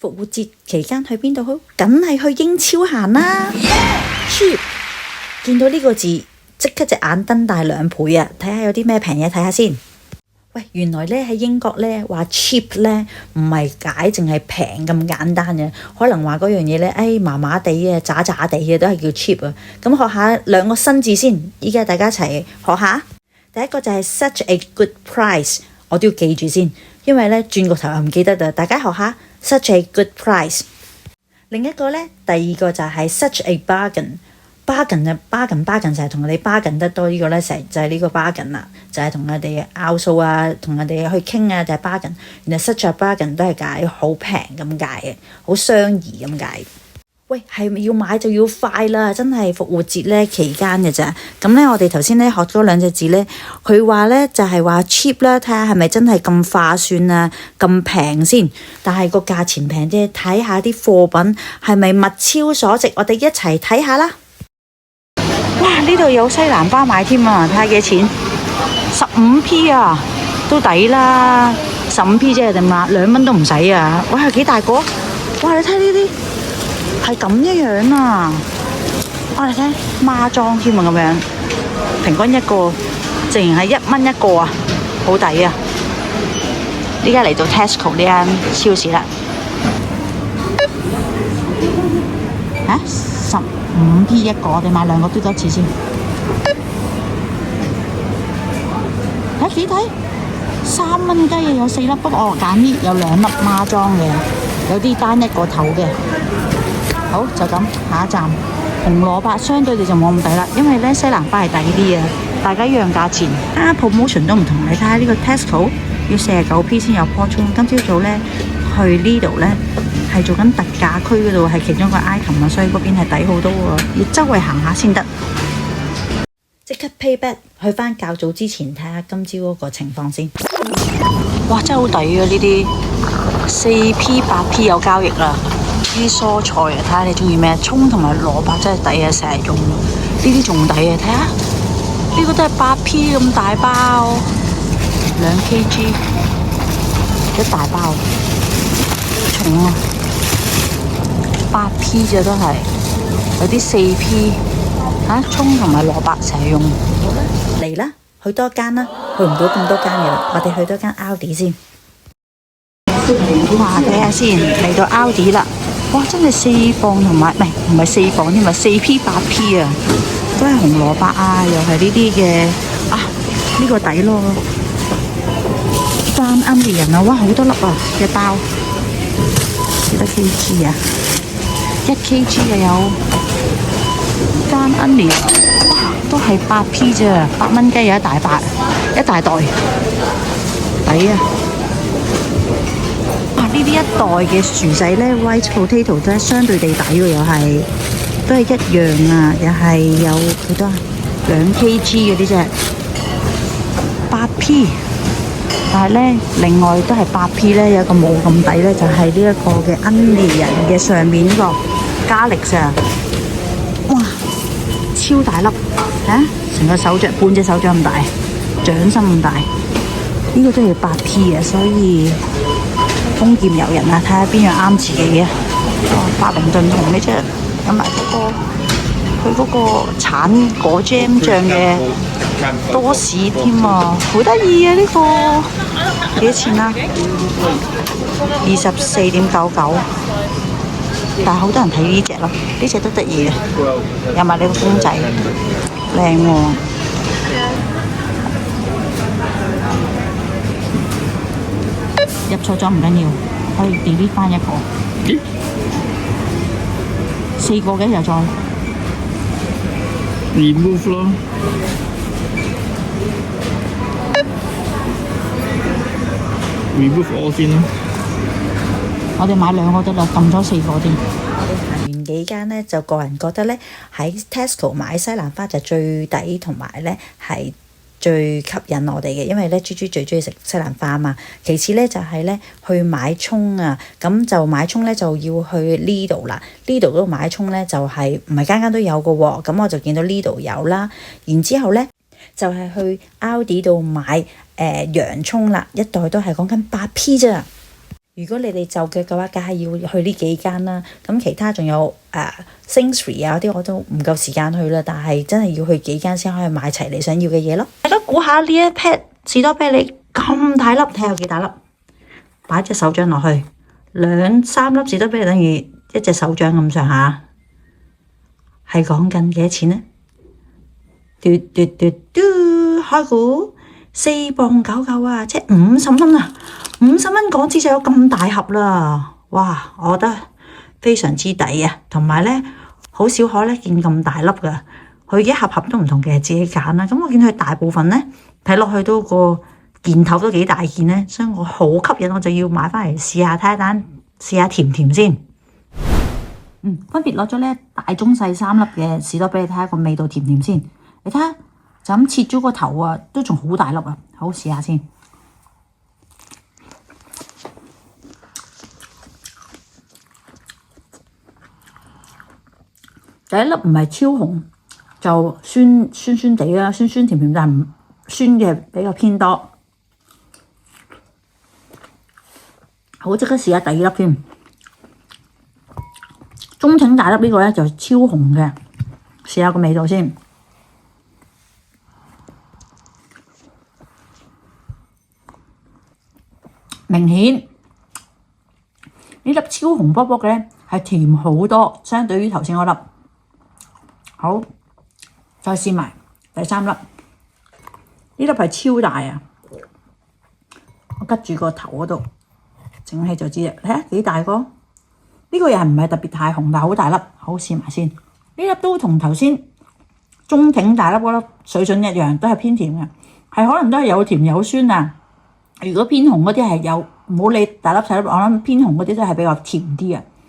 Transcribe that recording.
復活節期間去邊度好？梗係去英超行啦。cheap 見到呢個字，即刻隻眼瞪大2倍啊！睇下有啲咩平嘢睇下先。喂，原來咧喺英國咧話 cheap 咧唔係解淨係平咁簡單嘅，可能話嗰樣嘢咧，麻麻地啊，渣渣地嘅都係叫 cheap 啊。咁學下2個新字先，依家大家一齊學下。第一個就係 such a good price， 我都要記住先，因為咧轉個頭又唔記得啦。大家學下 such a good price。另一個咧，第二個就係 such a bargain。bargain 啊，bargain 就係同人哋 bargain 得多，呢個咧成就係呢個 bargain 啦，就係同人哋拗數啊，同人哋去傾啊，就係 bargain。然後 such a bargain 都係解好平咁解嘅，好相宜咁解。喂，係咪要買就要快啦？真係復活節咧期間嘅咋。咁咧我哋頭先咧學咗2隻字咧，佢話咧就係話 cheap 啦，睇下係咪真係咁划算啊，咁平先。但係個價錢平啫，睇下啲貨品係咪物超所值，我哋一齊睇下啦。哇！呢度有西蘭花買添啊，睇下幾錢？15p 啊，都抵啦。15p 即係點啊？2蚊都唔使啊！哇，幾大個？哇！你睇呢啲係咁樣啊！哇！你睇孖裝添啊，咁樣平均一個，淨係1蚊一個啊，好抵啊！依家嚟到 Tesco 呢間超市啦。15p 一個，我哋買2個都多次先。睇幾睇？3蚊雞啊，有4粒，不過我揀呢有2粒孖裝嘅，有啲單一個頭嘅。好，就咁，下一站紅蘿蔔相對地就冇咁抵啦，因為咧西蘭花係抵啲啊，大家一樣價錢啊 ，promotion 都唔同。你睇下呢個 Tesco 要49p 先有波葱，今朝早咧去呢度咧。係做緊特價區嗰度，係其中一個 item 啊，所以嗰邊係抵好多喎，要周圍行下先得。即刻 pay back 去翻較早之前睇下今朝嗰個情況先。哇，真係好抵啊！呢啲4p 8p 有交易啦。啲蔬菜啊，睇下你中意咩？葱同埋蘿蔔真係抵啊，成日用。呢啲仲抵啊，睇下呢個都係8p 咁大包，2kg 一大包，重啊！8p 啫都係，有啲4p 葱同埋蘿蔔成日用。好啦，嚟啦，去多間啦，去唔到咁多間嘅啦，我哋去多間 Aldi 先。哇，睇下先，嚟到 Aldi 啦，哇，真係4磅同埋唔係4磅添啊，4p 8p 啊，都係紅蘿蔔啊，又係呢啲嘅啊，呢個抵咯。單 onion 啊，哇，好多粒啊，一包幾多 kg 啊？1kg 又有單 onion， 哇，都係8p 啫，8蚊雞有一大袋，抵啊！哇，呢啲一袋嘅薯仔咧 ，white potato 咧，相對地抵喎，又係都係一樣啊，又係有幾多啊？2kg 嗰啲啫，8p。但係咧，另外都係8p咧，有一個冇咁抵咧，就係呢一個嘅 onion 嘅上面呢個加力咋，哇，超大粒嚇，成個手掌半隻手掌咁大，掌心咁大，呢個都係8p啊，所以豐儉由人啊，睇下邊樣啱自己啊。白靈頓同呢隻有埋佢嗰個橙果 jam 醬嘅多士添啊，好得意啊！呢個幾多錢啊？24.99，但係好多人睇呢隻咯，呢隻都得意嘅，有埋你個公仔，靚喎。入錯咗唔緊要，可以 delete 翻一個，4個嘅又再 remove 咯。remove all 先啦。我哋買2個得啦，撳咗4個添。我哋行完幾間呢，就個人覺得呢，喺 Tesco 買西蘭花就最抵，同埋呢係最吸引我哋嘅，因為呢豬豬最中意食西蘭花嘛。其次呢，就係呢去買葱啊，咁就買葱呢，就要去呢度啦。呢度嗰度買葱呢，就係唔係間間都有嘅喎，咁我就見到呢度有啦。然之後呢，就係去 Aldi 度買洋葱啦，一袋都係講緊8p 咋。如果你哋就腳嘅話，梗係要去呢幾間啦。咁其他仲有Sainsbury 啊嗰啲我都唔夠時間去啦，但係真係要去幾間先可以買齊你想要嘅嘢咯。大家估下呢一 pat 士多啤梨咁大粒，睇下有幾大粒？擺隻手掌落去，2-3粒士多啤梨等於一隻手掌咁上下，係講緊幾多錢呢？嘟嘟嘟嘟，開估4磅99啊，即係50蚊啊！50蚊港紙就有咁大盒啦，哇！我覺得非常之抵啊，同埋咧好少可咧見咁大粒噶，佢一盒盒都唔同嘅，自己揀啦。咁我見佢大部分咧睇落去都個件頭都幾大件咧，所以我好吸引，我就要買翻嚟試下睇下單，試下甜唔甜先。分別攞咗咧大中細3粒嘅士多啤梨，睇下個味道甜唔甜先。你睇下就咁切咗個頭啊，都仲好大粒啊！好，試下先。第一粒唔係超紅，就酸酸地啦，酸酸甜甜，但係唔酸嘅比較偏多。好，即刻試下第二粒先。中挺大粒呢個咧就超紅嘅，試下個味道先。明顯呢粒超紅卜卜嘅咧係甜好多，相對於頭先嗰粒。好，再試埋第3粒，呢粒係超大啊！我吉住個頭嗰度，整起就知啦。睇下幾大個？呢個又唔係特別太紅，但係好大粒。好，試埋先。呢粒都同頭先中挺大粒嗰粒水準一樣，都係偏甜嘅，係可能都係有甜有酸啊。如果偏紅嗰啲係有，唔好理大粒細粒，我諗偏紅嗰啲都係比較甜啲啊。